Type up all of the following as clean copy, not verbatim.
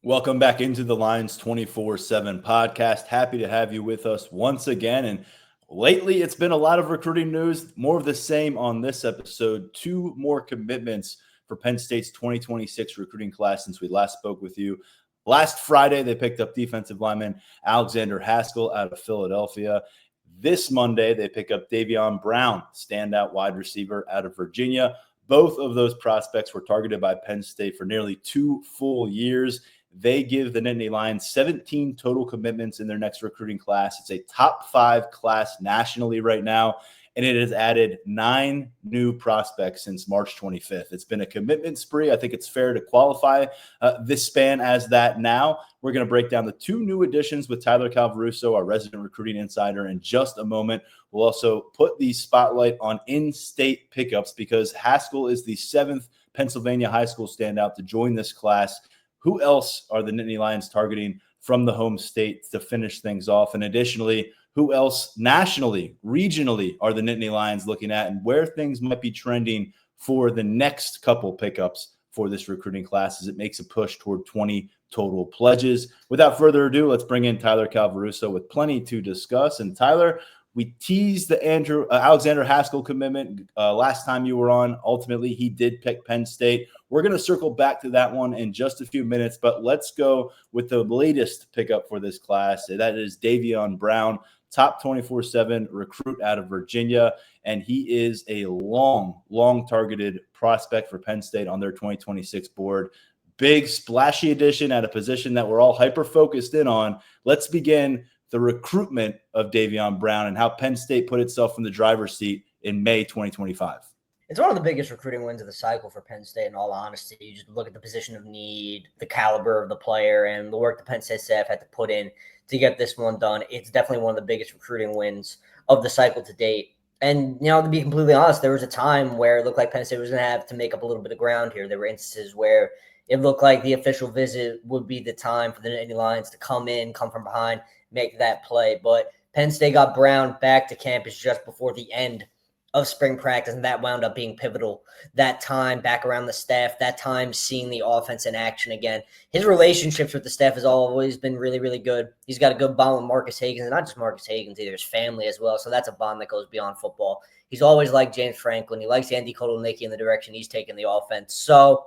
Welcome back into the Lions 24/7 podcast. Happy to have you with us once again. And lately, it's been a lot of recruiting news, more of the same on this episode. Two more commitments for Penn State's 2026 recruiting class since we last spoke with you. Last Friday, they picked up defensive lineman Alexander Haskell out of Philadelphia. This Monday, they pick up Davion Brown, standout wide receiver out of Virginia. Both of those prospects were targeted by Penn State for nearly 2 full years. They give the Nittany Lions 17 total commitments in their next recruiting class. It's a top 5 class nationally right now, and it has added 9 new prospects since March 25th. It's been a commitment spree. I think it's fair to qualify this span as that now. We're going to break down the 2 new additions with Tyler Calvaruso, our resident recruiting insider, in just a moment. We'll also put the spotlight on in-state pickups because Haskell is the 7th Pennsylvania high school standout to join this class. Who else are the Nittany Lions targeting from the home state to finish things off? And additionally, who else nationally, regionally are the Nittany Lions looking at, and where things might be trending for the next couple pickups for this recruiting class as it makes a push toward 20 total pledges. Without further ado, let's bring in Tyler Calvaruso with plenty to discuss. And Tyler, we teased the Alexander Haskell commitment last time you were on. Ultimately, he did pick Penn State. We're going to circle back to that one in just a few minutes, but let's go with the latest pickup for this class. That is Davion Brown, top 24/7 recruit out of Virginia, and he is a long targeted prospect for Penn State on their 2026 board. Big, splashy addition at a position that we're all hyper-focused in on. Let's begin the recruitment of Davion Brown and how Penn State put itself in the driver's seat in May 2025. It's one of the biggest recruiting wins of the cycle for Penn State, in all honesty. You just look at the position of need, the caliber of the player, and the work the Penn State staff had to put in to get this one done. It's definitely one of the biggest recruiting wins of the cycle to date. And, to be completely honest, there was a time where it looked like Penn State was going to have to make up a little bit of ground here. There were instances where it looked like the official visit would be the time for the Nittany Lions to come from behind, make that play. But Penn State got Brown back to campus just before the end of spring practice, and that wound up being pivotal. That time back around the staff, that time seeing the offense in action again. His relationships with the staff has always been really, really good. He's got a good bond with Marcus Hagans, and not just Marcus Hagans, either his family as well. So that's a bond that goes beyond football. He's always liked James Franklin. He likes Andy Kotelnicki in the direction he's taking the offense. So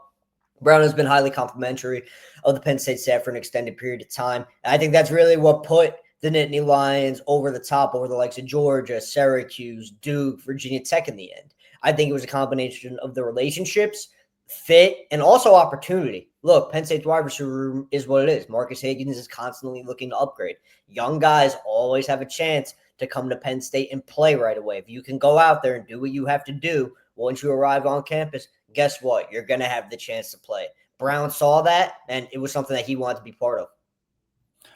Brown has been highly complimentary of the Penn State staff for an extended period of time. And I think that's really what put the Nittany Lions over the top, over the likes of Georgia, Syracuse, Duke, Virginia Tech in the end. I think it was a combination of the relationships, fit, and also opportunity. Look, Penn State's wide receiver room is what it is. Marcus Hagans is constantly looking to upgrade. Young guys always have a chance to come to Penn State and play right away. If you can go out there and do what you have to do once you arrive on campus, guess what? You're going to have the chance to play. Brown saw that, and it was something that he wanted to be part of.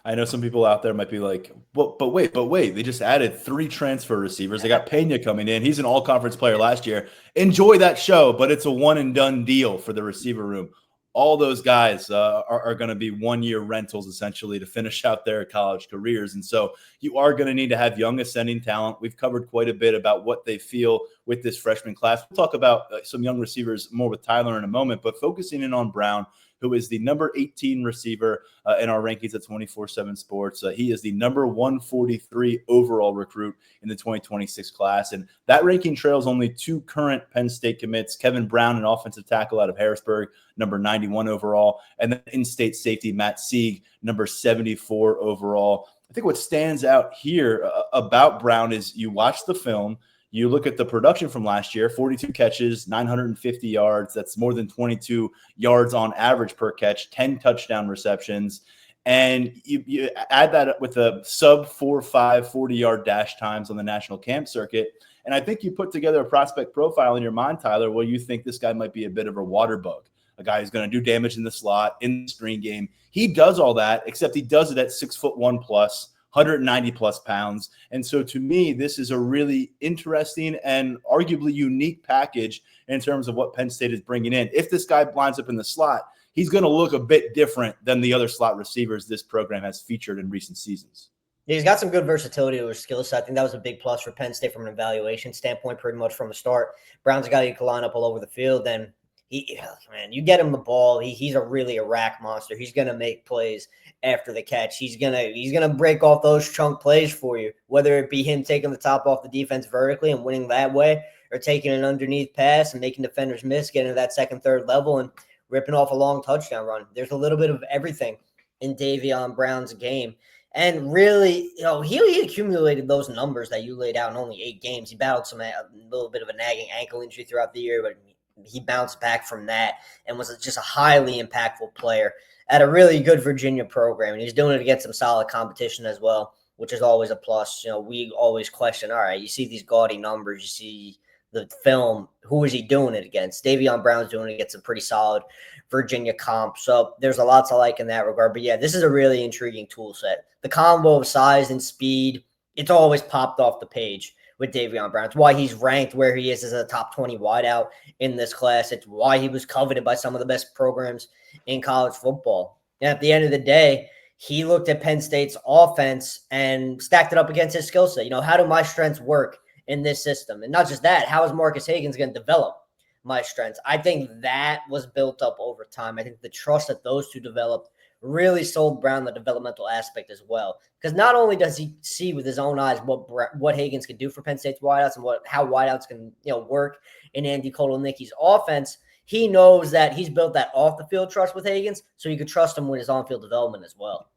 I know some people out there might be like, well, but wait, they just added 3 transfer receivers. They got Pena coming in. He's an all-conference player last year. Enjoy that show, but it's a one-and-done deal for the receiver room. All those guys are going to be one-year rentals, essentially, to finish out their college careers. And so you are going to need to have young ascending talent. We've covered quite a bit about what they feel with this freshman class. We'll talk about some young receivers more with Tyler in a moment, but focusing in on Brown, who is the number 18 receiver in our rankings at 24/7 Sports. He is the number 143 overall recruit in the 2026 class. And that ranking trails only 2 current Penn State commits, Kevin Brown, an offensive tackle out of Harrisburg, number 91 overall, and then in-state safety Matt Sieg, number 74 overall. I think what stands out here about Brown is you watch the film, you look at the production from last year, 42 catches, 950 yards. That's more than 22 yards on average per catch, 10 touchdown receptions. And you add that up with a sub 4.5 40-yard dash times on the national camp circuit. And I think you put together a prospect profile in your mind, Tyler, where you think this guy might be a bit of a water bug, a guy who's going to do damage in the slot, in the screen game. He does all that, except he does it at 6'1" plus, 190 plus pounds. And so to me, this is a really interesting and arguably unique package in terms of what Penn State is bringing in. If this guy lines up in the slot, he's going to look a bit different than the other slot receivers this program has featured in recent seasons. Yeah, he's got some good versatility to his skill set. I think that was a big plus for Penn State from an evaluation standpoint, pretty much from the start. Brown's a guy you can line up all over the field. And Man, you get him the ball. He's really a rack monster. He's gonna make plays after the catch. He's gonna break off those chunk plays for you, whether it be him taking the top off the defense vertically and winning that way, or taking an underneath pass and making defenders miss, getting to that second, third level and ripping off a long touchdown run. There's a little bit of everything in Davion Brown's game. And really, he accumulated those numbers that you laid out in only 8 games. He battled a little bit of a nagging ankle injury throughout the year, but he bounced back from that and was just a highly impactful player at a really good Virginia program. And he's doing it against some solid competition as well, which is always a plus. We always question, all right, you see these gaudy numbers, you see the film, who is he doing it against? Davion Brown's doing it against a pretty solid Virginia comp. So there's a lot to like in that regard. But yeah, this is a really intriguing tool set. The combo of size and speed, it's always popped off the page with Davion Brown. It's why he's ranked where he is as a top 20 wideout in this class. It's why he was coveted by some of the best programs in college football. And at the end of the day, he looked at Penn State's offense and stacked it up against his skill set. How do my strengths work in this system? And not just that, how is Marcus Higgins going to develop my strengths? I think that was built up over time. I think the trust that those two developed really sold Brown the developmental aspect as well. Because not only does he see with his own eyes what Higgins can do for Penn State's wideouts and how wideouts can work in Andy Kotelnicki's offense, he knows that he's built that off the field trust with Higgins, so you could trust him with his on field development as well.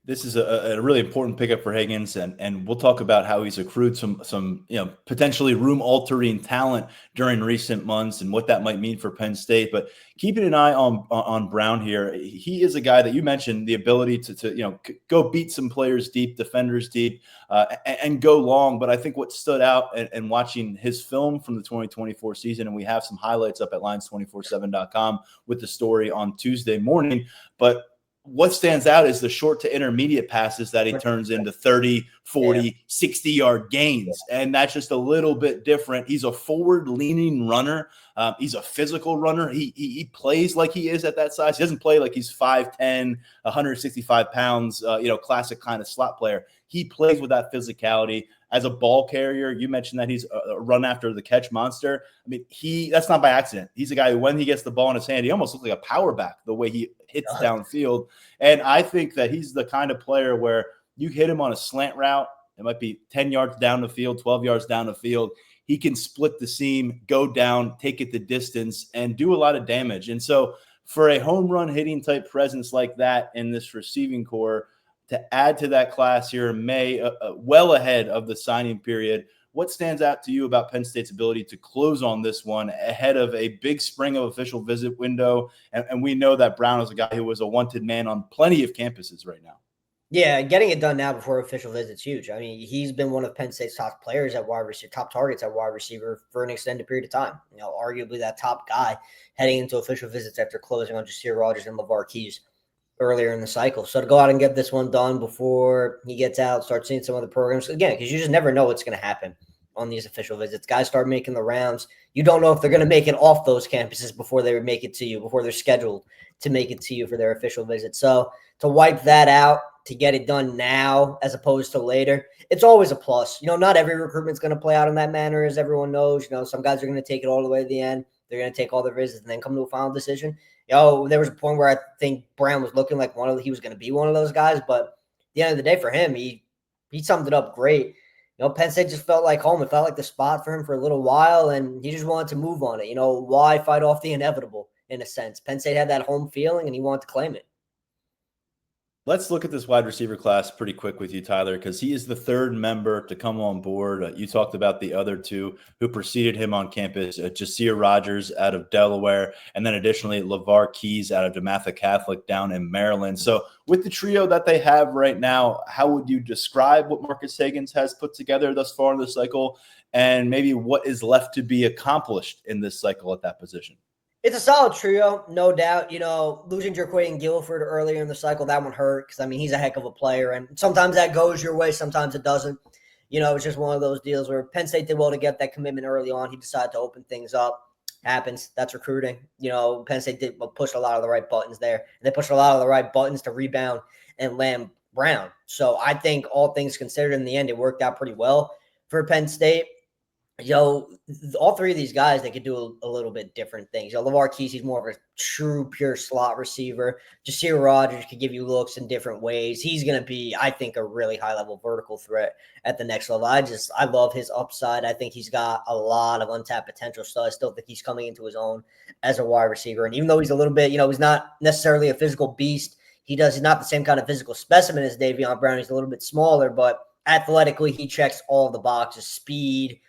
This is a really important pickup for Higgins, and we'll talk about how he's accrued some potentially room-altering talent during recent months and what that might mean for Penn State. But keeping an eye on Brown here, he is a guy that you mentioned the ability to go beat some players deep, defenders deep, and go long. But I think what stood out and watching his film from the 2024 season, and we have some highlights up at Lions247.com with the story on Tuesday morning, but what stands out is the short to intermediate passes that he turns into 30, 40, 60-yard gains. And that's just a little bit different. He's a forward-leaning runner. He's a physical runner. He plays like he is at that size. He doesn't play like he's 5'10", 165 pounds, classic kind of slot player. He plays with that physicality. As a ball carrier, you mentioned that he's a run after the catch monster. I mean, that's not by accident. He's a guy who, when he gets the ball in his hand, he almost looks like a power back the way he hits downfield. And I think that he's the kind of player where you hit him on a slant route, it might be 10 yards down the field, 12 yards down the field. He can split the seam, go down, take it the distance, and do a lot of damage. And so for a home run hitting type presence like that in this receiving core, to add to that class here in May, well ahead of the signing period, what stands out to you about Penn State's ability to close on this one ahead of a big spring of official visit window? And we know that Brown is a guy who was a wanted man on plenty of campuses right now. Yeah, getting it done now before official visit's huge. I mean, he's been one of Penn State's top players at wide receiver, top targets at wide receiver for an extended period of time. Arguably that top guy heading into official visits after closing on Jasir Rogers and LeVar Keys earlier in the cycle. So to go out and get this one done before he gets out, start seeing some other programs, again, because you just never know what's going to happen on these official visits. Guys start making the rounds. You don't know if they're going to make it off those campuses before they make it to you, before they're scheduled to make it to you for their official visit. So to wipe that out, to get it done now as opposed to later, it's always a plus. Not every recruitment's going to play out in that manner, as everyone knows. Some guys are going to take it all the way to the end. They're going to take all their visits and then come to a final decision. There was a point where I think Brown was looking like he was going to be one of those guys, but at the end of the day for him, he summed it up great. Penn State just felt like home. It felt like the spot for him for a little while, and he just wanted to move on it. Why fight off the inevitable in a sense? Penn State had that home feeling, and he wanted to claim it. Let's look at this wide receiver class pretty quick with you, Tyler, because he is the third member to come on board. You talked about the other two who preceded him on campus, Jasir Rogers out of Delaware, and then additionally LeVar Keys out of DeMatha Catholic down in Maryland. So with the trio that they have right now, how would you describe what Marcus Higgins has put together thus far in the cycle, and maybe what is left to be accomplished in this cycle at that position? It's a solid trio, no doubt. Losing Jerquaden Guilford earlier in the cycle, that one hurt because, he's a heck of a player. And sometimes that goes your way, sometimes it doesn't. It's just one of those deals where Penn State did well to get that commitment early on. He decided to open things up. Happens. That's recruiting. Penn State did push a lot of the right buttons there. And they pushed a lot of the right buttons to rebound and land Brown. So I think all things considered, in the end, it worked out pretty well for Penn State. All three of these guys, they could do a little bit different things. LeVar Kesey's more of a true, pure slot receiver. Jasir Rogers could give you looks in different ways. He's going to be, I think, a really high-level vertical threat at the next level. I love his upside. I think he's got a lot of untapped potential. So I still think he's coming into his own as a wide receiver. And even though he's a little bit, he's not necessarily a physical beast, he's not the same kind of physical specimen as Davion Brown. He's a little bit smaller, but athletically, he checks all the boxes: speed,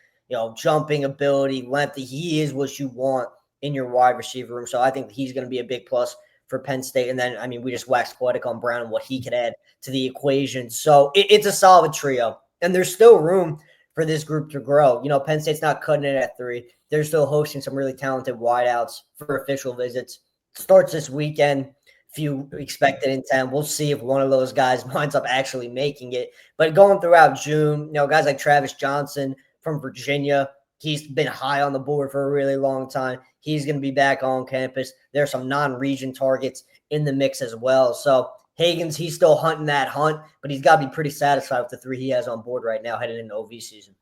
jumping ability, length. He is what you want in your wide receiver room. So I think he's going to be a big plus for Penn State. And then, we just waxed poetic on Brown and what he could add to the equation. So it's a solid trio. And there's still room for this group to grow. Penn State's not cutting it at 3. They're still hosting some really talented wideouts for official visits. Starts this weekend. Few expected in 10. We'll see if one of those guys winds up actually making it. But going throughout June, guys like Travis Johnson from Virginia, he's been high on the board for a really long time. He's going to be back on campus. There's some non-region targets in the mix as well. So Hagans, he's still hunting that hunt, but he's got to be pretty satisfied with the 3 he has on board right now heading into OV season.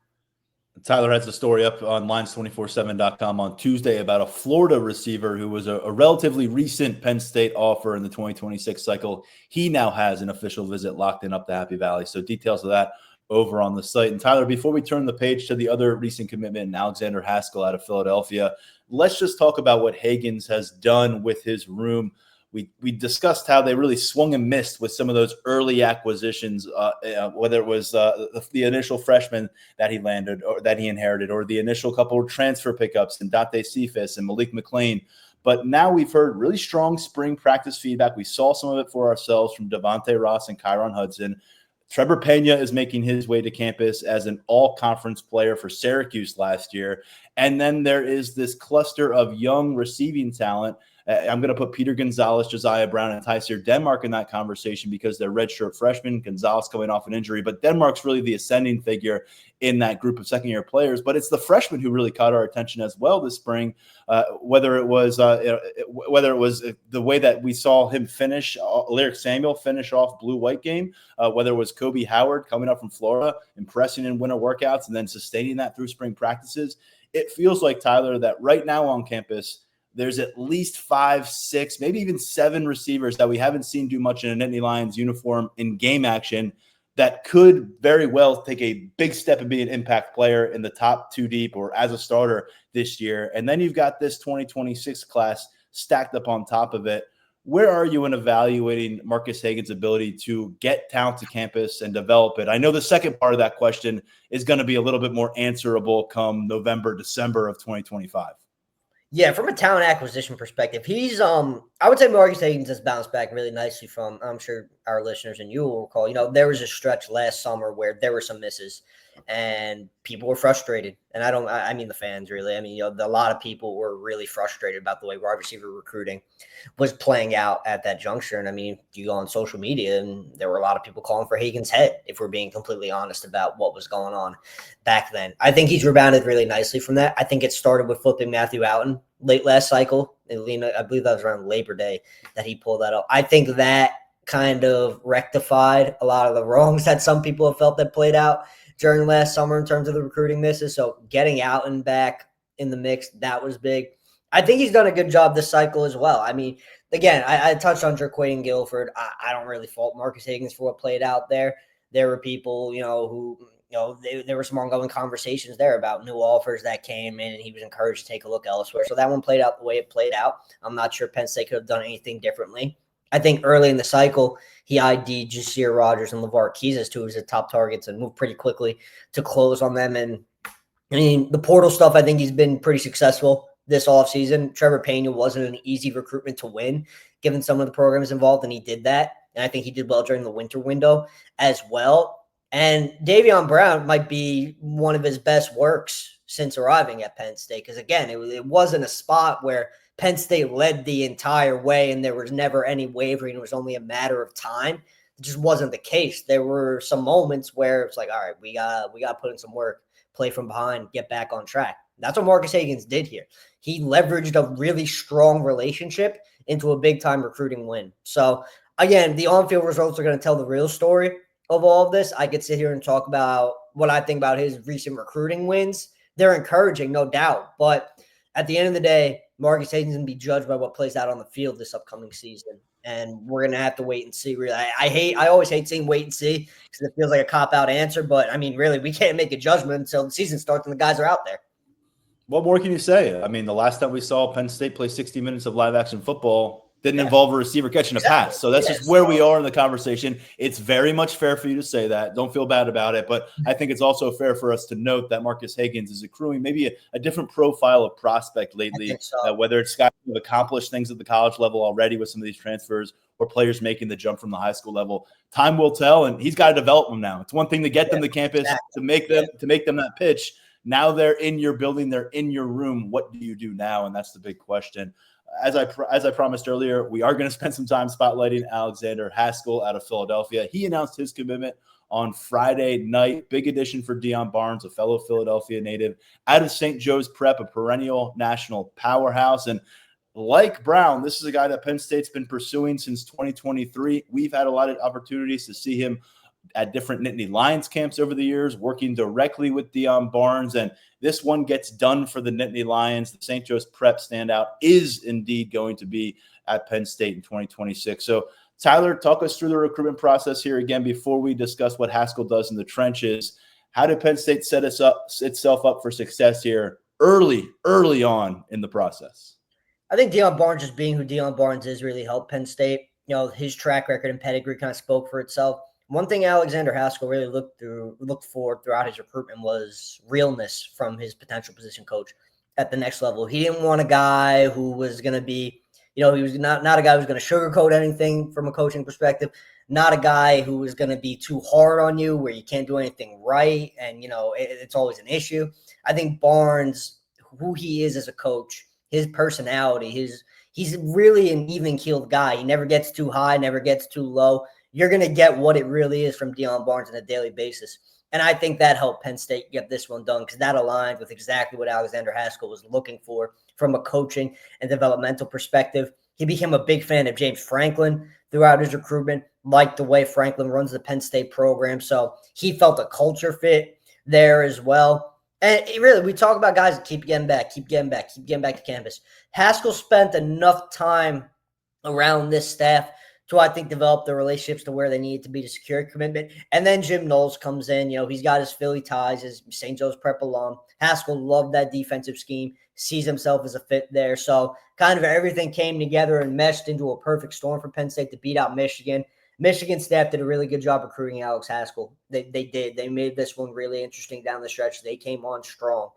Tyler has a story up on lines247.com on Tuesday about a Florida receiver who was a relatively recent Penn State offer in the 2026 cycle. He now has an official visit locked in up to Happy Valley. So details of that over on the site. And Tyler, before we turn the page to the other recent commitment, Alexander Haskell out of Philadelphia, let's just talk about what Hagans has done with his room. We discussed how they really swung and missed with some of those early acquisitions, whether it was the initial freshman that he landed or that he inherited, or the initial couple of transfer pickups and Dante Cephas and Malik McLean. But now we've heard really strong spring practice feedback. We saw some of it for ourselves from Devontae Ross and Kyron Hudson. Trevor Pena is making his way to campus as an all-conference player for Syracuse last year. And then there is this cluster of young receiving talent. I'm going to put Peter Gonzalez, Josiah Brown, and Tyser Denmark in that conversation because they're redshirt freshmen. Gonzalez coming off an injury, but Denmark's really the ascending figure in that group of second-year players. But it's the freshmen who really caught our attention as well this spring. Whether it was the way that we saw him finish, Lyric Samuel finish off blue-white game, whether it was Kobe Howard coming up from Florida, impressing in winter workouts, and then sustaining that through spring practices. It feels like, Tyler, that right now on campus, there's at least 5, 6, maybe even 7 receivers that we haven't seen do much in a Nittany Lions uniform in game action that could very well take a big step and be an impact player in the top 2 deep or as a starter this year. And then you've got this 2026 class stacked up on top of it. Where are you in evaluating Marcus Hagans' ability to get talent to campus and develop it? I know the second part of that question is going to be a little bit more answerable come November, December of 2025. Yeah, from a talent acquisition perspective, he's I would say Marcus Hagans has bounced back really nicely from, I'm sure our listeners and you will recall, there was a stretch last summer where there were some misses and people were frustrated. And I mean the fans really. A lot of people were really frustrated about the way wide receiver recruiting was playing out at that juncture. And you go on social media and there were a lot of people calling for Hagans' head, if we're being completely honest about what was going on back then. I think he's rebounded really nicely from that. I think it started with flipping Matthew Outen late last cycle. I believe that was around Labor Day that he pulled that up. I think that kind of rectified a lot of the wrongs that some people have felt that played out during last summer in terms of the recruiting misses. So getting out and back in the mix, that was big. I think he's done a good job this cycle as well. Again, I touched on Jerquaden Guilford. I don't really fault Marcus Hagans for what played out there. There were people, who there were some ongoing conversations there about new offers that came in, and he was encouraged to take a look elsewhere. So that one played out the way it played out. I'm not sure Penn State could have done anything differently. I think early in the cycle, he ID'd Jasir Rogers and LeVar Kesey as 2 of his top targets and moved pretty quickly to close on them. And the portal stuff, I think he's been pretty successful this offseason. Trevor Pena wasn't an easy recruitment to win, given some of the programs involved, and he did that. And I think he did well during the winter window as well. And Davion Brown might be one of his best works since arriving at Penn State. Because, again, it wasn't a spot where Penn State led the entire way and there was never any wavering. It was only a matter of time. It just wasn't the case. There were some moments where it's like, all right, we got to put in some work, play from behind, get back on track. That's what Marcus Hagans did here. He leveraged a really strong relationship into a big-time recruiting win. So, again, the on-field results are going to tell the real story of all of this. I could sit here and talk about what I think about his recent recruiting wins, they're encouraging, no doubt. But at the end of the day, Marcus Hayden's going to be judged by what plays out on the field this upcoming season. And we're going to have to wait and see. Really, I always hate saying wait and see because it feels like a cop-out answer. But, I mean, really, we can't make a judgment until the season starts and the guys are out there. What more can you say? I mean, the last time we saw Penn State play 60 minutes of live-action football didn't involve a receiver catching a pass. So that's just where we are in the conversation. It's very much fair for you to say that. Don't feel bad about it. But I think it's also fair for us to note that Marcus Higgins is accruing maybe a different profile of prospect lately, whether it's guys who have accomplished things at the college level already with some of these transfers or players making the jump from the high school level. Time will tell, and he's got to develop them now. It's one thing to get them to campus, to make them that pitch. Now they're in your building, they're in your room. What do you do now? And that's the big question. As I promised earlier, we are going to spend some time spotlighting Alexander Haskell out of Philadelphia. He announced his commitment on Friday night. Big addition for Davion Brown, a fellow Philadelphia native, out of St. Joe's Prep, a perennial national powerhouse. And like Brown, this is a guy that Penn State's been pursuing since 2023. We've had a lot of opportunities to see him at different Nittany Lions camps over the years, working directly with Davion Brown. And this one gets done for the Nittany Lions. The St. Joe's Prep standout is indeed going to be at Penn State in 2026. So, Tyler, talk us through the recruitment process here again before we discuss what Haskell does in the trenches. How did Penn State set itself up for success here early on in the process? I think Davion Brown, just being who Davion Brown is, really helped Penn State. You know, his track record and pedigree kind of spoke for itself. One thing Alexander Haskell really looked for throughout his recruitment was realness from his potential position coach at the next level. He didn't want a guy who was going to be, he was not a guy who was going to sugarcoat anything from a coaching perspective, not a guy who was going to be too hard on you where you can't do anything right and, it's always an issue. I think Barnes, who he is as a coach, his personality, he's really an even-keeled guy. He never gets too high, never gets too low. You're going to get what it really is from Davion Brown on a daily basis. And I think that helped Penn State get this one done because that aligned with exactly what Alexander Haskell was looking for from a coaching and developmental perspective. He became a big fan of James Franklin throughout his recruitment, liked the way Franklin runs the Penn State program. So he felt a culture fit there as well. And we talk about guys that keep getting back to campus. Haskell spent enough time around this staff to, I think, develop the relationships to where they need to be to secure commitment. And then Jim Knowles comes in. He's got his Philly ties, his St. Joe's Prep alum. Haskell loved that defensive scheme, sees himself as a fit there. So kind of everything came together and meshed into a perfect storm for Penn State to beat out Michigan. Michigan staff did a really good job recruiting Alex Haskell. They did. They made this one really interesting down the stretch. They came on strong.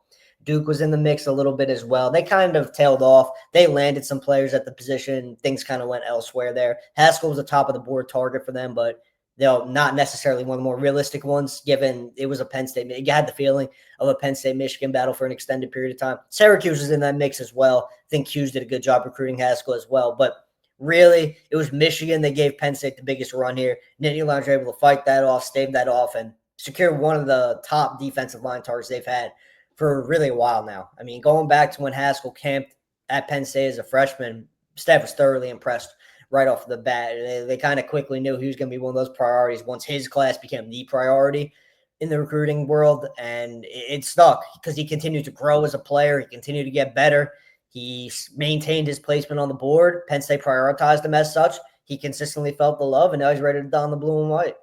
Duke was in the mix a little bit as well. They kind of tailed off. They landed some players at the position. Things kind of went elsewhere there. Haskell was a top of the board target for them, but not necessarily one of the more realistic ones, given it was a Penn State. You had the feeling of a Penn State-Michigan battle for an extended period of time. Syracuse was in that mix as well. I think Hughes did a good job recruiting Haskell as well. But really, it was Michigan that gave Penn State the biggest run here. Nittany Lions were able to fight that off, stave that off, and secure one of the top defensive line targets they've had for really a while now. I mean, going back to when Haskell camped at Penn State as a freshman, Steph was thoroughly impressed right off the bat. They kind of quickly knew he was going to be one of those priorities once his class became the priority in the recruiting world, and it stuck because he continued to grow as a player. He continued to get better. He maintained his placement on the board. Penn State prioritized him as such. He consistently felt the love, and now he's ready to don the blue and white.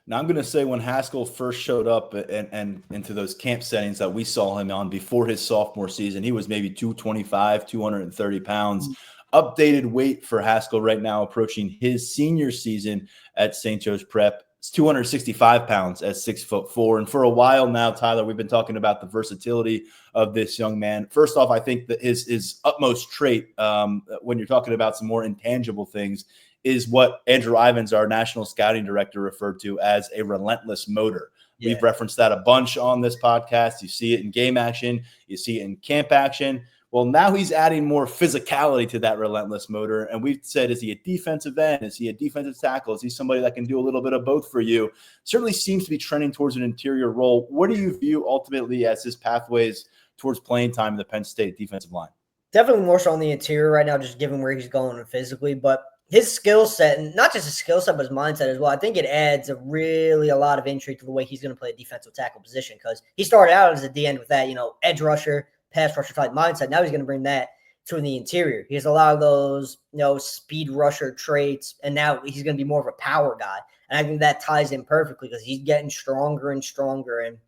Now, I'm going to say when Haskell first showed up and into those camp settings that we saw him on before his sophomore season, he was maybe 225, 230 pounds. Updated weight for Haskell right now approaching his senior season at St. Joe's Prep. It's 265 pounds at 6'4". And for a while now, Tyler, we've been talking about the versatility of this young man. First off, I think that his utmost trait, when you're talking about some more intangible things, is what Andrew Ivins, our national scouting director, referred to as a relentless motor. Yeah. We've referenced that a bunch on this podcast. You see it in game action. You see it in camp action. Well, now he's adding more physicality to that relentless motor. And we've said, is he a defensive end? Is he a defensive tackle? Is he somebody that can do a little bit of both for you? Certainly seems to be trending towards an interior role. What do you view ultimately as his pathways towards playing time in the Penn State defensive line? Definitely more so on the interior right now, just given where he's going physically. But his skill set, and not just his skill set, but his mindset as well, I think it adds a lot of intrigue to the way he's going to play a defensive tackle position, because he started out as a DN with that, edge rusher, pass rusher type mindset. Now he's going to bring that to the interior. He has a lot of those, speed rusher traits, and now he's going to be more of a power guy. And I think that ties in perfectly because he's getting stronger and stronger. And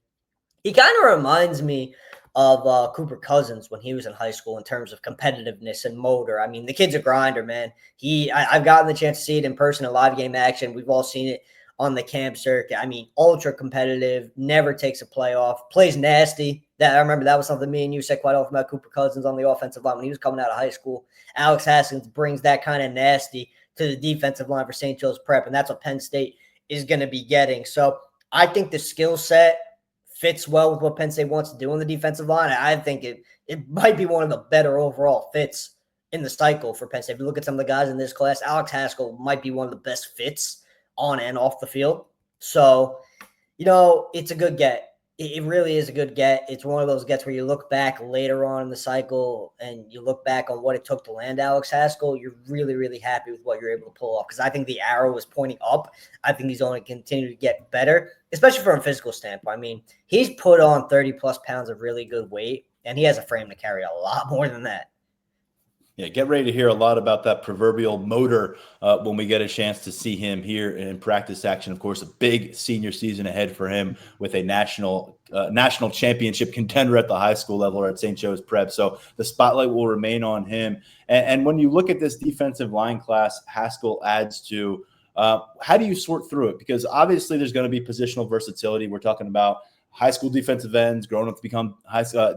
he kind of reminds me of Cooper Cousins when he was in high school in terms of competitiveness and motor. I mean, the kid's a grinder, man. I've gotten the chance to see it in person in live game action. We've all seen it on the camp circuit. I mean, ultra competitive, never takes a play off, plays nasty. I remember that was something me and you said quite often about Cooper Cousins on the offensive line when he was coming out of high school. Alex Haskins brings that kind of nasty to the defensive line for St. Joe's Prep, and that's what Penn State is going to be getting. So I think the skill set fits well with what Penn State wants to do on the defensive line. I think it might be one of the better overall fits in the cycle for Penn State. If you look at some of the guys in this class, Alex Haskell might be one of the best fits on and off the field. So, it's a good get. It really is a good get. It's one of those gets where you look back later on in the cycle and you look back on what it took to land Alex Haskell. You're really, really happy with what you're able to pull off, because I think the arrow is pointing up. I think he's only continue to get better, especially from a physical standpoint. I mean, he's put on 30-plus pounds of really good weight, and he has a frame to carry a lot more than that. Yeah, get ready to hear a lot about that proverbial motor when we get a chance to see him here in practice action. Of course, a big senior season ahead for him with a national championship contender at the high school level or at St. Joe's Prep. So the spotlight will remain on him. And when you look at this defensive line class Haskell adds to, how do you sort through it? Because obviously there's going to be positional versatility. We're talking about high school defensive ends growing up to become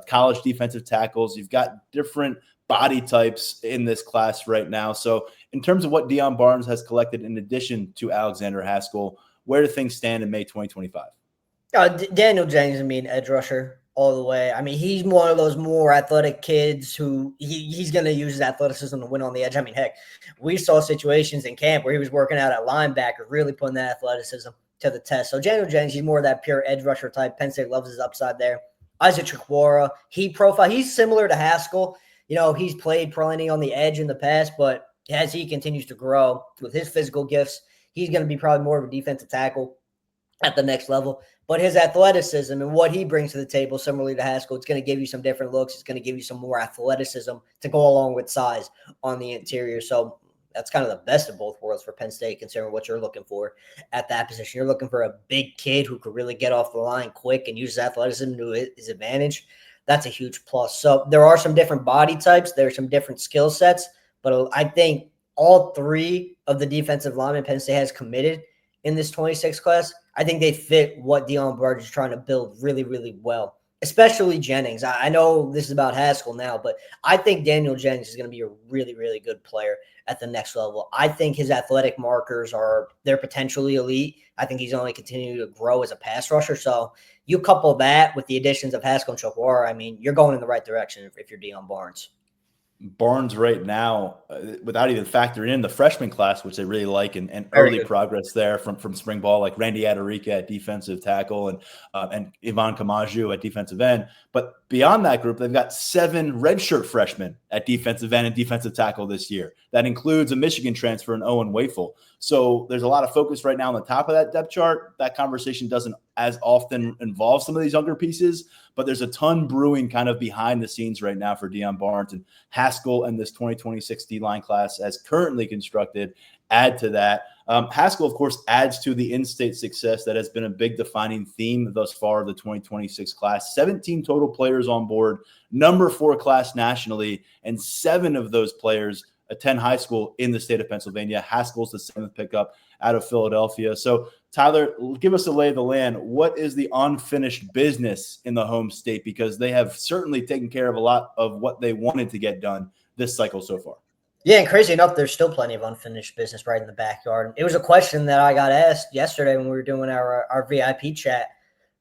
college defensive tackles. You've got different body types in this class right now. So in terms of what DaVon Brown has collected in addition to Alexander Haskell, where do things stand in May 2025? Daniel Jennings, edge rusher all the way. I mean, he's one of those more athletic kids who he's going to use his athleticism to win on the edge. I mean, heck, we saw situations in camp where he was working out at linebacker, really putting that athleticism to the test. So Daniel Jennings, he's more of that pure edge rusher type. Penn State loves his upside there. Isaac Chikwara, he's similar to Haskell. He's played plenty on the edge in the past, but as he continues to grow with his physical gifts, he's going to be probably more of a defensive tackle at the next level. But his athleticism and what he brings to the table, similarly to Haskell, it's going to give you some different looks. It's going to give you some more athleticism to go along with size on the interior. So that's kind of the best of both worlds for Penn State, considering what you're looking for at that position. You're looking for a big kid who could really get off the line quick and use his athleticism to his advantage. That's a huge plus. So there are some different body types. There are some different skill sets, but I think all three of the defensive linemen Penn State has committed in this 26 class, I think they fit what DaVon Brown is trying to build really, really well, especially Jennings. I know this is about Haskell now, but I think Daniel Jennings is going to be a really, really good player at the next level. I think his athletic markers they're potentially elite. I think he's only continuing to grow as a pass rusher. So you couple that with the additions of Haskell and Chikwara, you're going in the right direction if you're DaVon Brown. Barnes right now, without even factoring in the freshman class, which they really like, and early progress there from spring ball, like Randy Adarica at defensive tackle and Ivan Kamaju at defensive end. But beyond that group, they've got 7 redshirt freshmen at defensive end and defensive tackle this year. That includes a Michigan transfer and Owen Wafel. So there's a lot of focus right now on the top of that depth chart. That conversation doesn't as often involve some of these younger pieces, but there's a ton brewing kind of behind the scenes right now for DaVon Brown, and Haskell and this 2026 D-line class as currently constructed add to that. Haskell, of course, adds to the in-state success that has been a big defining theme thus far of the 2026 class. 17 total players on board, number 4 class nationally, and 7 of those players attend high school in the state of Pennsylvania. Haskell's the 7th pickup out of Philadelphia. So, Tyler, give us a lay of the land. What is the unfinished business in the home state? Because they have certainly taken care of a lot of what they wanted to get done this cycle so far. Yeah, and crazy enough, there's still plenty of unfinished business right in the backyard. It was a question that I got asked yesterday when we were doing our VIP chat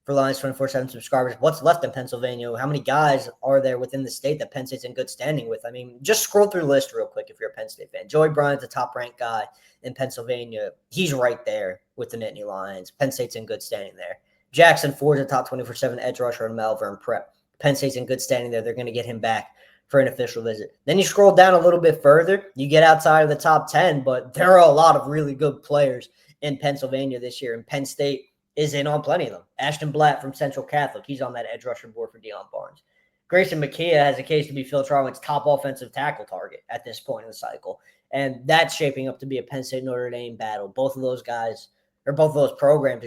for Lions 24/7 subscribers. What's left in Pennsylvania? How many guys are there within the state that Penn State's in good standing with? Just scroll through the list real quick if you're a Penn State fan. Joey Bryant's the top-ranked guy in Pennsylvania. He's right there with the Nittany Lions. Penn State's in good standing there. Jackson Ford's a top 24/7 edge rusher in Malvern Prep. Penn State's in good standing there. They're going to get him back for an official visit. Then you scroll down a little bit further, you get outside of the top 10, but there are a lot of really good players in Pennsylvania this year, and Penn State is in on plenty of them. Ashton Blatt from Central Catholic, he's on that edge rusher board for Deion Barnes. Grayson McKea has a case to be Phil Trotwood's top offensive tackle target at this point in the cycle, and that's shaping up to be a Penn State Notre Dame battle. Both of those guys, or both of those programs,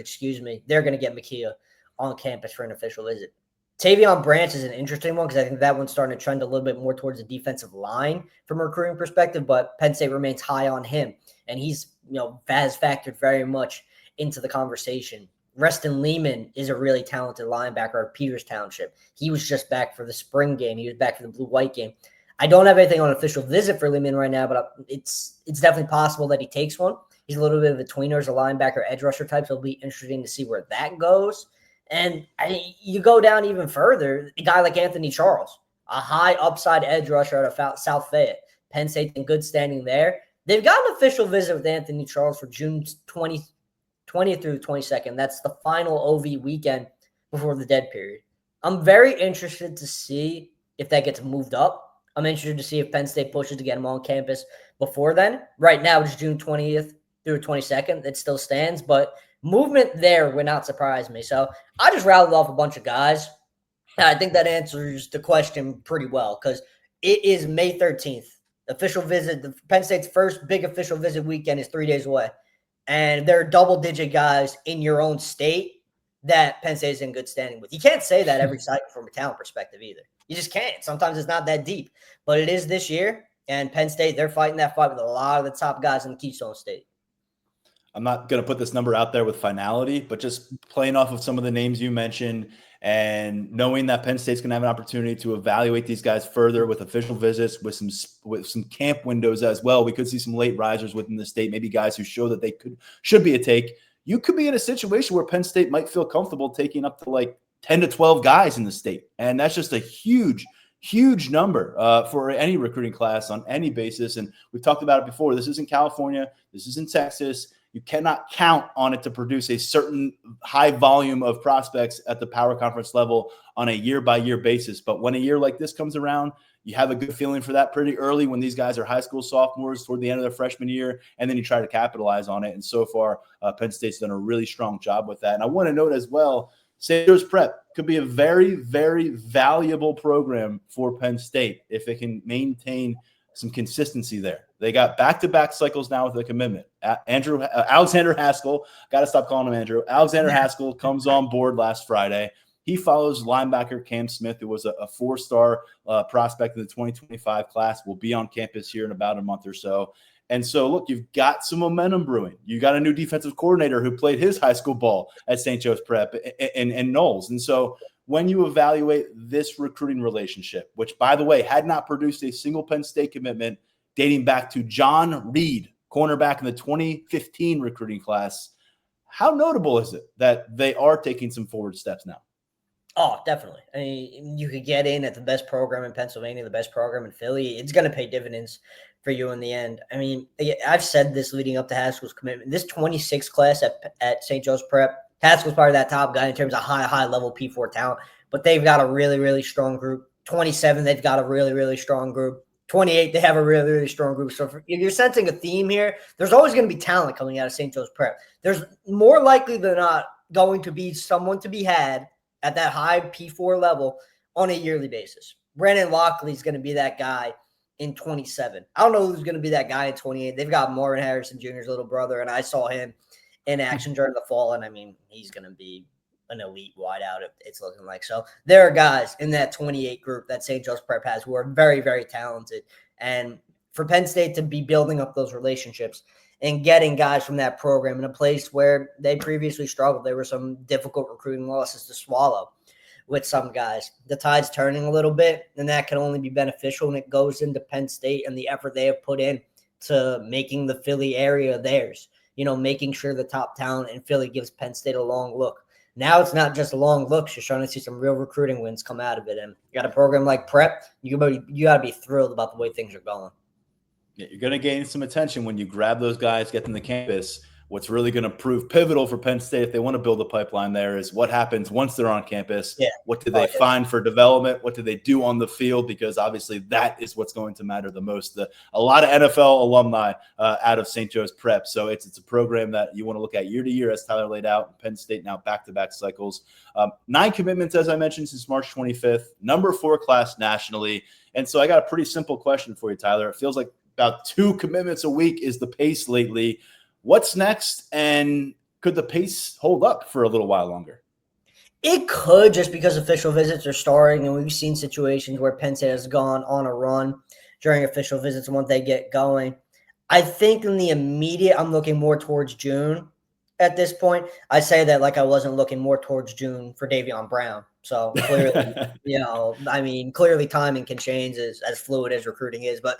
they're going to get McKea on campus for an official visit. Davion Brown is an interesting one because I think that one's starting to trend a little bit more towards the defensive line from a recruiting perspective, but Penn State remains high on him, and he's has factored very much into the conversation. Reston Lehman is a really talented linebacker at Peters Township. He was just back for the spring game. He was back for the blue-white game. I don't have anything on official visit for Lehman right now, but it's definitely possible that he takes one. He's a little bit of a tweener as a linebacker, edge rusher type, so it'll be interesting to see where that goes. And you go down even further, a guy like Anthony Charles, a high upside edge rusher out of South Fayette. Penn State in good standing there. They've got an official visit with Anthony Charles for June 20th through 22nd. That's the final OV weekend before the dead period. I'm very interested to see if that gets moved up. I'm interested to see if Penn State pushes to get him on campus before then. Right now, it's June 20th through 22nd. It still stands, but movement there would not surprise me. So I just rattled off a bunch of guys. And I think that answers the question pretty well because it is May 13th. Official visit, the Penn State's first big official visit weekend is 3 days away. And there are double-digit guys in your own state that Penn State is in good standing with. You can't say that every cycle from a talent perspective either. You just can't. Sometimes it's not that deep. But it is this year, and Penn State, they're fighting that fight with a lot of the top guys in the Keystone State. I'm not going to put this number out there with finality, but just playing off of some of the names you mentioned and knowing that Penn State's going to have an opportunity to evaluate these guys further with official visits, with some camp windows as well. We could see some late risers within the state, maybe guys who show that they should be a take. You could be in a situation where Penn State might feel comfortable taking up to like 10 to 12 guys in the state. And that's just a huge number for any recruiting class on any basis. And we've talked about it before. This isn't California. This isn't Texas. You cannot count on it to produce a certain high volume of prospects at the power conference level on a year-by-year basis. But when a year like this comes around, you have a good feeling for that pretty early when these guys are high school sophomores toward the end of their freshman year, and then you try to capitalize on it. And so far, Penn State's done a really strong job with that. And I want to note as well, St. Joe's Prep could be a very, very valuable program for Penn State if it can maintain some consistency there. They got back-to-back cycles now with the commitment. Alexander Haskell, got to stop calling him Andrew. Alexander Haskell comes on board last Friday. He follows linebacker Cam Smith, who was a four-star prospect in the 2025 class, will be on campus here in about a month or so. And so, look, you've got some momentum brewing. You got a new defensive coordinator who played his high school ball at St. Joe's Prep and Knowles. And so when you evaluate this recruiting relationship, which, by the way, had not produced a single Penn State commitment dating back to John Reed, cornerback in the 2015 recruiting class, how notable is it that they are taking some forward steps now? Oh, definitely. I mean, you could get in at the best program in Pennsylvania, the best program in Philly. It's going to pay dividends for you in the end. I mean, I've said this leading up to Haskell's commitment. This 26 class at St. Joe's Prep, Haskell's probably that top guy in terms of high level P4 talent, but they've got a really, really strong group. 27, they've got a really, really strong group. 28, they have a really, really strong group. So if you're sensing a theme here, there's always going to be talent coming out of St. Joe's Prep. There's more likely than not going to be someone to be had at that high P4 level on a yearly basis. Brandon Lockley is going to be that guy in 27. I don't know who's going to be that guy in 28. They've got Marvin Harrison Jr.'s little brother, and I saw him in action during the fall, and I mean, he's going to be an elite wideout, it's looking like. So there are guys in that 28 group that St. Joe's Prep has who are very, very talented. And for Penn State to be building up those relationships and getting guys from that program in a place where they previously struggled, there were some difficult recruiting losses to swallow with some guys. The tide's turning a little bit, and that can only be beneficial when it goes into Penn State and the effort they have put in to making the Philly area theirs. You know, making sure the top talent in Philly gives Penn State a long look. Now it's not just a long look. You're starting to see some real recruiting wins come out of it. And you got a program like Prep, you got to be thrilled about the way things are going. Yeah, you're going to gain some attention when you grab those guys, get them to campus what's really going to prove pivotal for Penn State if they want to build a pipeline there is what happens once they're on campus. Yeah. What do they find for development? What do they do on the field? Because obviously that is what's going to matter the most. A lot of NFL alumni out of St. Joe's Prep. So it's a program that you want to look at year to year, as Tyler laid out. Penn State now back-to-back cycles. 9 commitments, as I mentioned, since March 25th. Number 4 class nationally. And so I got a pretty simple question for you, Tyler. It feels like about 2 commitments a week is the pace lately. What's next, and could the pace hold up for a little while longer? It could, just because official visits are starting, and we've seen situations where Penn State has gone on a run during official visits once they get going. I think in the immediate, I'm looking more towards June at this point. I say that like I wasn't looking more towards June for Davion Brown. So clearly, clearly timing can change as fluid as recruiting is, but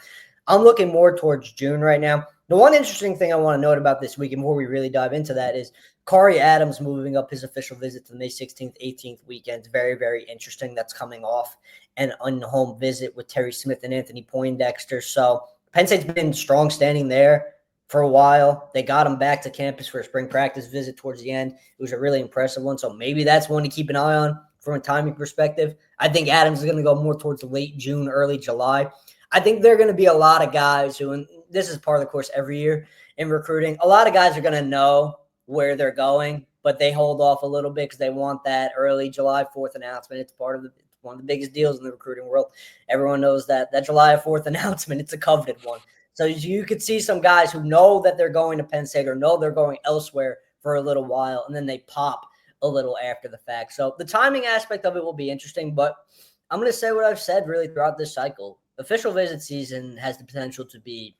I'm looking more towards June right now. The one interesting thing I want to note about this week, and before we really dive into that, is Kari Adams moving up his official visit to the May 16th, 18th weekend. Very, very interesting. That's coming off an in-home visit with Terry Smith and Anthony Poindexter. So Penn State's been strong standing there for a while. They got him back to campus for a spring practice visit towards the end. It was a really impressive one. So maybe that's one to keep an eye on from a timing perspective. I think Adams is going to go more towards late June, early July. I think there are going to be a lot of guys who, and this is part of the course every year in recruiting, a lot of guys are going to know where they're going, but they hold off a little bit because they want that early July 4th announcement. It's one of the biggest deals in the recruiting world. Everyone knows that July 4th announcement, it's a coveted one. So you could see some guys who know that they're going to Penn State or know they're going elsewhere for a little while, and then they pop a little after the fact. So the timing aspect of it will be interesting, but I'm going to say what I've said really throughout this cycle. Official visit season has the potential to be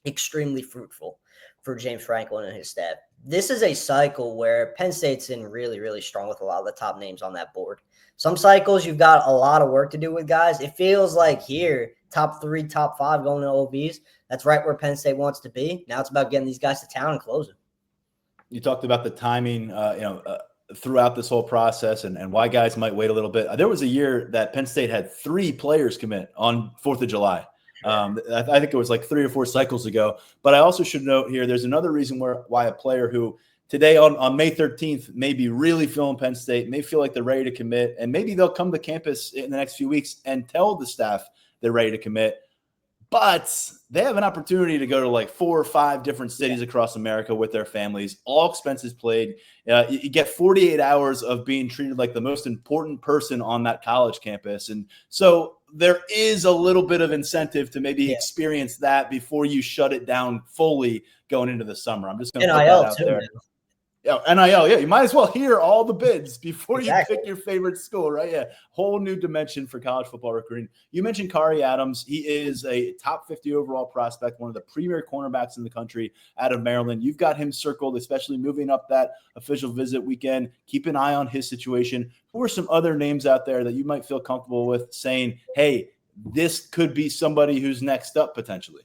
extremely fruitful for James Franklin and his staff. This is a cycle where Penn State's in really, really strong with a lot of the top names on that board. Some cycles you've got a lot of work to do with guys. It feels like here, top 3, top 5 going to OBs. That's right where Penn State wants to be. Now it's about getting these guys to town and closing. You talked about the timing, throughout this whole process and why guys might wait a little bit. There was a year that Penn State had 3 players commit on 4th of July. I think it was like 3 or 4 cycles ago. But I also should note here, there's another reason why a player who today on May 13th may be really feeling Penn State, may feel like they're ready to commit, and maybe they'll come to campus in the next few weeks and tell the staff they're ready to commit. But they have an opportunity to go to like 4 or 5 different cities across America with their families, all expenses paid. You get 48 hours of being treated like the most important person on that college campus. And so there is a little bit of incentive to maybe experience that before you shut it down fully going into the summer. I'm just going to put that out there. Now. Yeah, NIL. Yeah, you might as well hear all the bids before you pick your favorite school, right? Yeah, whole new dimension for college football recruiting. You mentioned Kari Adams. He is a top 50 overall prospect, one of the premier cornerbacks in the country out of Maryland. You've got him circled, especially moving up that official visit weekend. Keep an eye on his situation. Who are some other names out there that you might feel comfortable with saying, hey, this could be somebody who's next up potentially?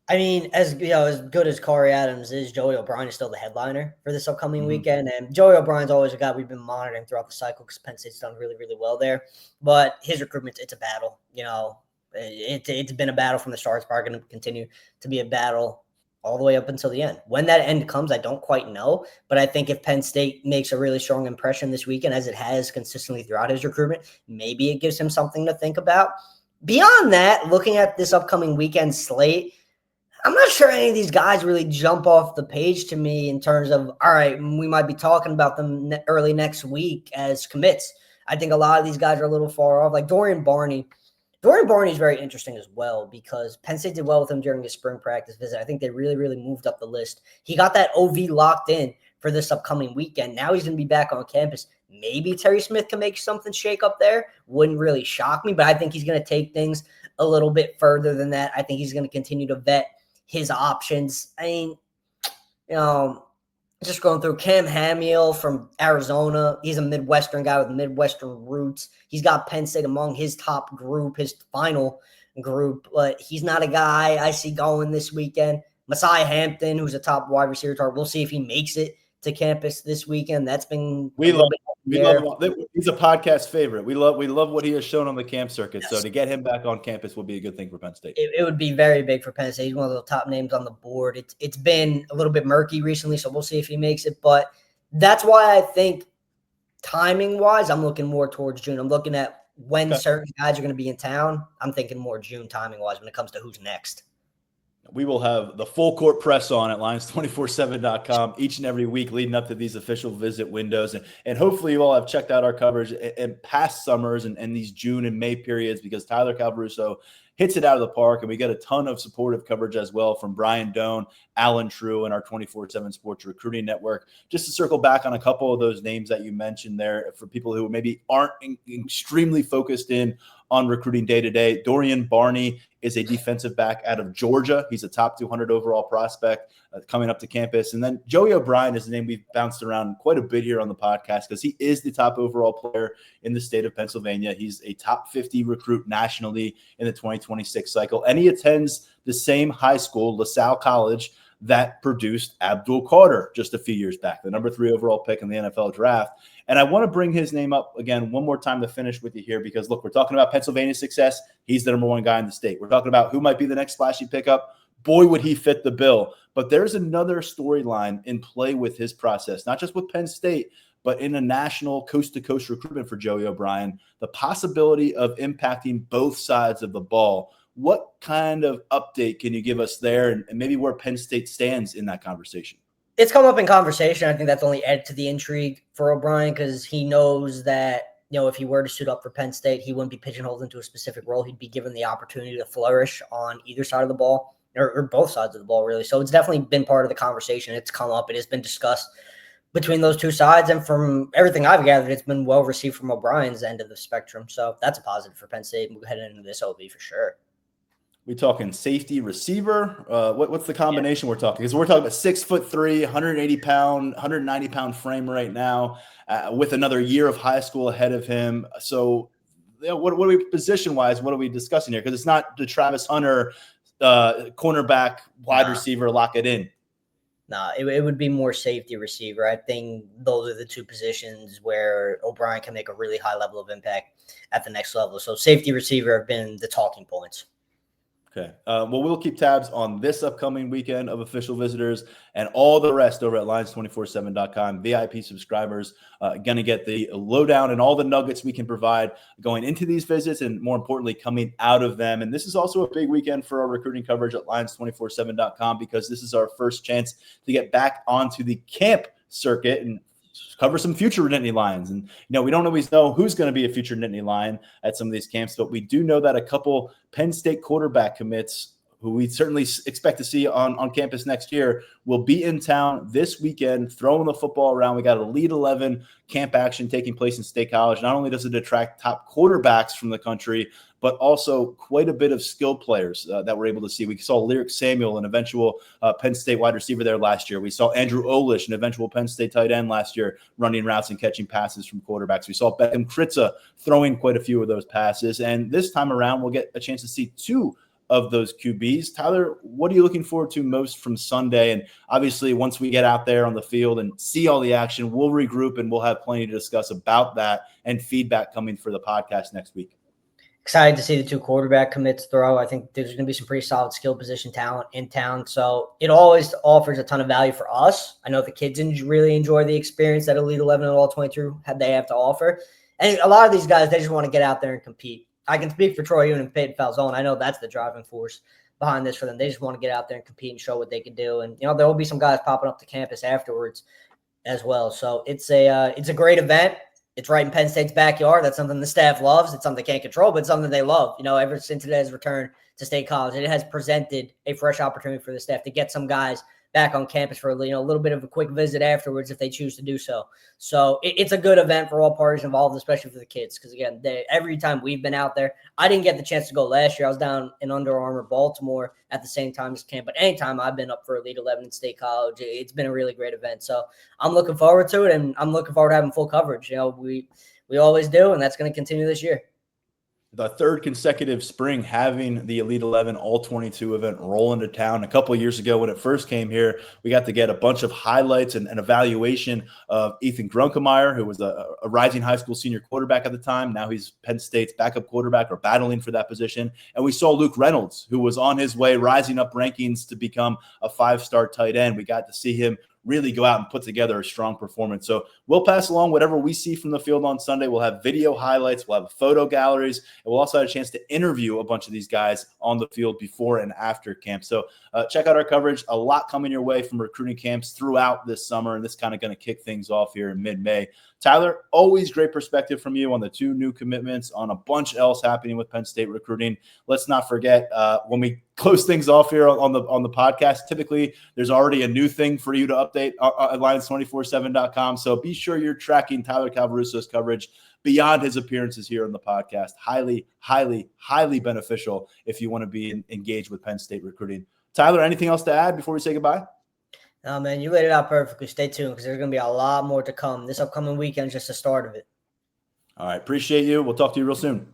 I mean, as good as Kari Adams is, Joey OBrien is still the headliner for this upcoming weekend. And Joey OBrien's always a guy we've been monitoring throughout the cycle because Penn State's done really, really well there. But his recruitment, it's a battle. It's been a battle from the start. It's probably going to continue to be a battle all the way up until the end. When that end comes, I don't quite know. But I think if Penn State makes a really strong impression this weekend, as it has consistently throughout his recruitment, maybe it gives him something to think about. Beyond that, looking at this upcoming weekend slate, I'm not sure any of these guys really jump off the page to me in terms of, all right, we might be talking about them early next week as commits. I think a lot of these guys are a little far off. Like Dorian Barney. Dorian Barney is very interesting as well because Penn State did well with him during his spring practice visit. I think they really, really moved up the list. He got that OV locked in for this upcoming weekend. Now he's going to be back on campus. Maybe Terry Smith can make something shake up there. Wouldn't really shock me, but I think he's going to take things a little bit further than that. I think he's going to continue to vet his options. I mean, just going through Cam Hamill from Arizona. He's a Midwestern guy with Midwestern roots. He's got Penn State among his top group, his final group, but he's not a guy I see going this weekend. Messiah Hampton, who's a top wide receiver target. We'll see if he makes it to campus this weekend. That's been we love he's a podcast favorite. We love what he has shown on the camp circuit. Yes. So to get him back on campus would be a good thing for Penn State. It would be very big for Penn State. He's one of the top names on the board. It's been a little bit murky recently, so we'll see if he makes it. But that's why I think timing-wise, I'm looking more towards June. I'm looking at when certain guys are going to be in town. I'm thinking more June timing-wise when it comes to who's next. We will have the full court press on at lions247.com each and every week leading up to these official visit windows. And hopefully you all have checked out our coverage in past summers and these June and May periods, because Tyler Calvaruso hits it out of the park, and we get a ton of supportive coverage as well from Brian Doan, Alan True, and our 24/7 Sports Recruiting Network. Just to circle back on a couple of those names that you mentioned there for people who maybe aren't extremely focused in on recruiting day-to-day, Dorian Barney is a defensive back out of Georgia. He's a top 200 overall prospect coming up to campus. And then Joey O'Brien is a name we've bounced around quite a bit here on the podcast because he is the top overall player in the state of Pennsylvania. He's a top 50 recruit nationally in the 2026 cycle. And he attends the same high school, LaSalle College, that produced Abdul Carter just a few years back, the number 3 overall pick in the NFL draft. And I want to bring his name up again one more time to finish with you here, because look, we're talking about Pennsylvania's success. He's the number 1 guy in the state. We're talking about who might be the next flashy pickup. Boy, would he fit the bill. But there's another storyline in play with his process, not just with Penn State, but in a national coast-to-coast recruitment for Joey O'Brien, the possibility of impacting both sides of the ball. What kind of update can you give us there, and maybe where Penn State stands in that conversation? It's come up in conversation. I think that's only added to the intrigue for O'Brien, because he knows that, if he were to suit up for Penn State, he wouldn't be pigeonholed into a specific role. He'd be given the opportunity to flourish on either side of the ball, or both sides of the ball, really. So it's definitely been part of the conversation. It's come up. It has been discussed between those two sides. And from everything I've gathered, it's been well received from O'Brien's end of the spectrum. So that's a positive for Penn State heading into this OB for sure. We talking safety, receiver? What's the combination we're talking? Because we're talking about 6'3", 180-pound, 190-pound frame right now, with another year of high school ahead of him. So, what are we position-wise? What are we discussing here? Because it's not the Travis Hunter cornerback, wide receiver, lock it in. No, it would be more safety, receiver. I think those are the two positions where O'Brien can make a really high level of impact at the next level. So safety, receiver have been the talking points. Okay. Well, we'll keep tabs on this upcoming weekend of official visitors and all the rest over at lions247.com. VIP subscribers going to get the lowdown and all the nuggets we can provide going into these visits, and more importantly, coming out of them. And this is also a big weekend for our recruiting coverage at lions247.com, because this is our first chance to get back onto the camp circuit and cover some future Nittany Lions. And, we don't always know who's going to be a future Nittany Lion at some of these camps, but we do know that a couple Penn State quarterback commits who we certainly expect to see on campus next year will be in town this weekend, throwing the football around. We got Elite 11 camp action taking place in State College. Not only does it attract top quarterbacks from the country, but also quite a bit of skill players that we're able to see. We saw Lyric Samuel, an eventual Penn State wide receiver there last year. We saw Andrew Olish, an eventual Penn State tight end last year, running routes and catching passes from quarterbacks. We saw Beckham Kritza throwing quite a few of those passes. And this time around, we'll get a chance to see 2 of those QBs. Tyler, what are you looking forward to most from Sunday? And obviously, once we get out there on the field and see all the action, we'll regroup and we'll have plenty to discuss about that and feedback coming for the podcast next week. Excited to see the 2 quarterback commits throw. I think there's going to be some pretty solid skill position talent in town. So it always offers a ton of value for us. I know the kids really enjoy the experience that Elite 11 and All 22 they have to offer. And a lot of these guys, they just want to get out there and compete. I can speak for Troy Union and Peyton Falzone. I know that's the driving force behind this for them. They just want to get out there and compete and show what they can do. And, there will be some guys popping up to campus afterwards as well. So it's a great event. It's right in Penn State's backyard. That's something the staff loves. It's something they can't control, but it's something they love. Ever since it has returned to State College, it has presented a fresh opportunity for the staff to get some guys back on campus for a little bit of a quick visit afterwards if they choose to do so. So it's a good event for all parties involved, especially for the kids. Because again, every time we've been out there, I didn't get the chance to go last year. I was down in Under Armour, Baltimore at the same time as camp. But anytime I've been up for Elite 11 in State College, it's been a really great event. So I'm looking forward to it, and I'm looking forward to having full coverage. We always do, and that's going to continue this year. the third consecutive spring having the Elite 11 All-22 event roll into town. A couple of years ago when it first came here, we got to get a bunch of highlights and an evaluation of Ethan Grunkemeyer, who was a rising high school senior quarterback at the time. Now he's Penn State's backup quarterback or battling for that position. And we saw Luke Reynolds, who was on his way rising up rankings to become a 5-star tight end. We got to see him really go out and put together a strong performance. So we'll pass along whatever we see from the field on Sunday. We'll have video highlights, we'll have photo galleries, and we'll also have a chance to interview a bunch of these guys on the field before and after camp. So check out our coverage. A lot coming your way from recruiting camps throughout this summer, and this is kind of going to kick things off here in mid-May. Tyler, always great perspective from you on the 2 new commitments, on a bunch else happening with Penn State recruiting. Let's not forget when we close things off here on the podcast, typically there's already a new thing for you to update at Lions247.com. So be sure you're tracking Tyler Calvarusso's coverage beyond his appearances here on the podcast. Highly, highly, highly beneficial if you want to be engaged with Penn State recruiting. Tyler, anything else to add before we say goodbye? No, man, you laid it out perfectly. Stay tuned because there's going to be a lot more to come. This upcoming weekend is just the start of it. All right. Appreciate you. We'll talk to you real soon.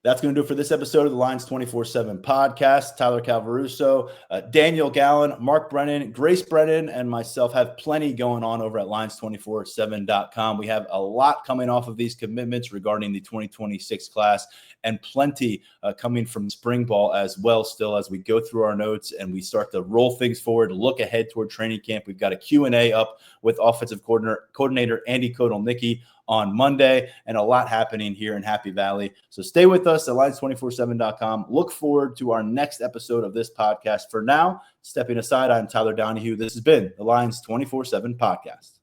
That's going to do it for this episode of the Lions 24/7 podcast. Tyler Calvarusso, Daniel Gallen, Mark Brennan, Grace Brennan, and myself have plenty going on over at Lions247.com. We have a lot coming off of these commitments regarding the 2026 class and plenty coming from spring ball as well still as we go through our notes and we start to roll things forward, look ahead toward training camp. We've got a Q&A up with offensive coordinator Andy Kodolnicki on Monday, and a lot happening here in Happy Valley. So stay with us at Lions247.com. Look forward to our next episode of this podcast. For now, stepping aside, I'm Tyler Donahue. This has been the Lions 24/7 podcast.